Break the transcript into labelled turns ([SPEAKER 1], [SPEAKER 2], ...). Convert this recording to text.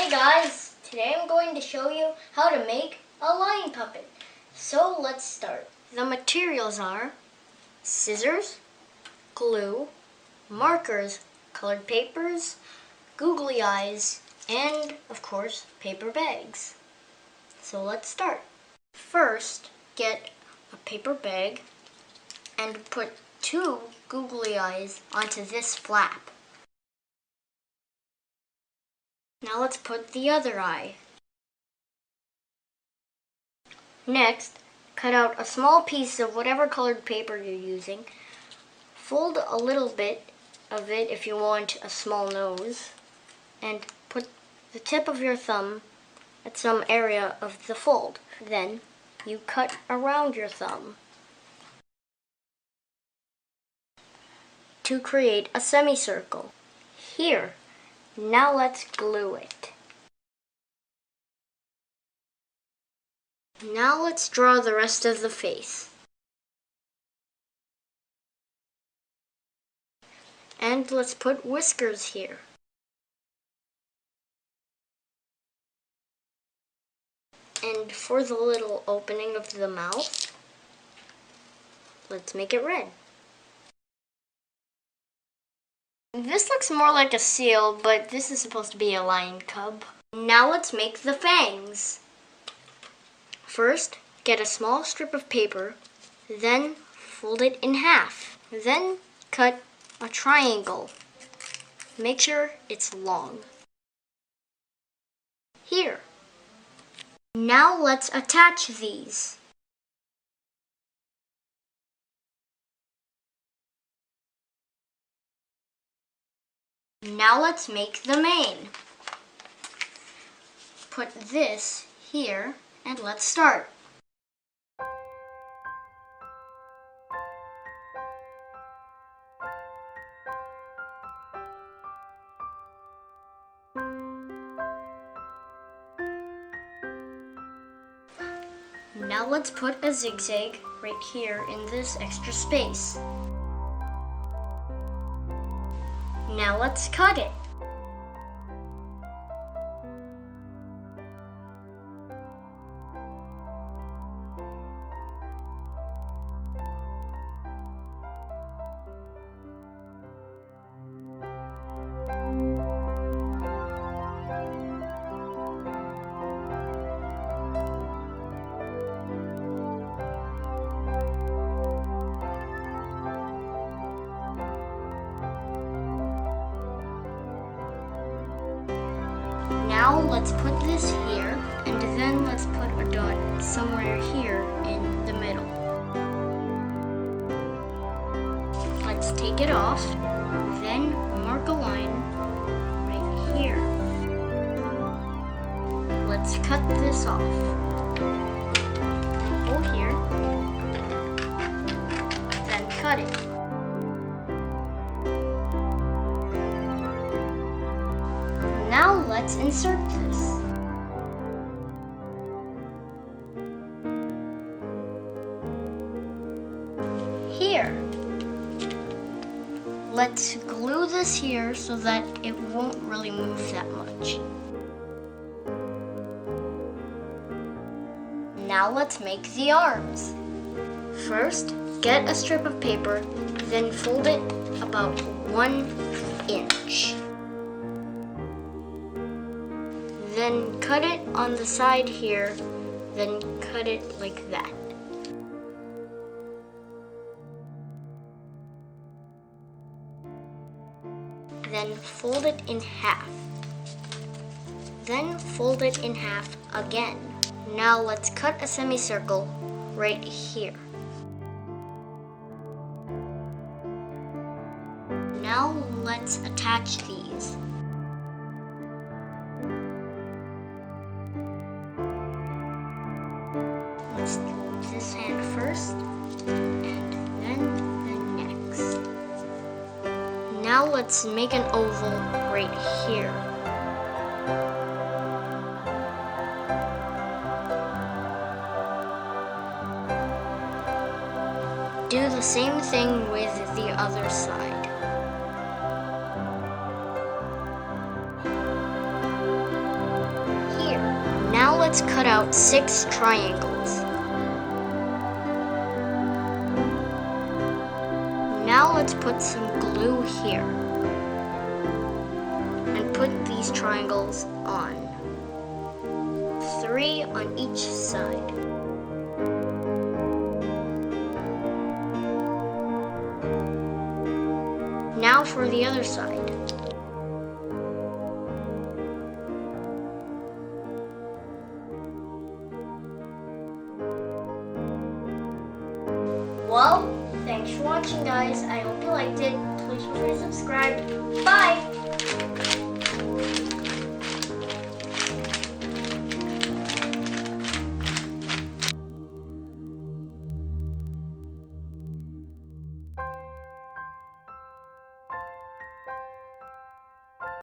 [SPEAKER 1] Hey guys, today I'm going to show you how to make a lion puppet. So let's start. The materials are scissors, glue, markers, colored papers, googly eyes, and of course paper bags. So let's start. First, get a paper bag and put 2 googly eyes onto this flap. Now let's put the other eye. Next, cut out a small piece of whatever colored paper you're using. Fold a little bit of it if you want a small nose, and put the tip of your thumb at some area of the fold. Then you cut around your thumb to create a semicircle. Here, now let's glue it. Now let's draw the rest of the face. And let's put whiskers here. And for the little opening of the mouth, let's make it red. This looks more like a seal, but this is supposed to be a lion cub. Now let's make the fangs. First, get a small strip of paper, then fold it in half. Then cut a triangle. Make sure it's long. Here. Now let's attach these. Now let's make the mane. Put this here and let's start. Now let's put a zigzag right here in this extra space. Now let's cut it. Now let's put this here, and then let's put a dot somewhere here in the middle. Let's take it off, then mark a line right here. Let's cut this off. Go here, then cut it. Now let's insert this. Here. Let's glue this here so that it won't really move that much. Now let's make the arms. First, get a strip of paper, then fold it about 1 inch. Then cut it on the side here, then cut it like that. Then fold it in half. Then fold it in half again. Now let's cut a semicircle right here. Now let's attach these. Let's do this hand first, and then the next. Now let's make an oval right here. Do the same thing with the other side. let's cut out 6 triangles. Now let's put some glue here and put these triangles on. 3 on each side. Now for the other side. Well, thanks for watching, guys. I hope you liked it. Please feel free to subscribe. Bye!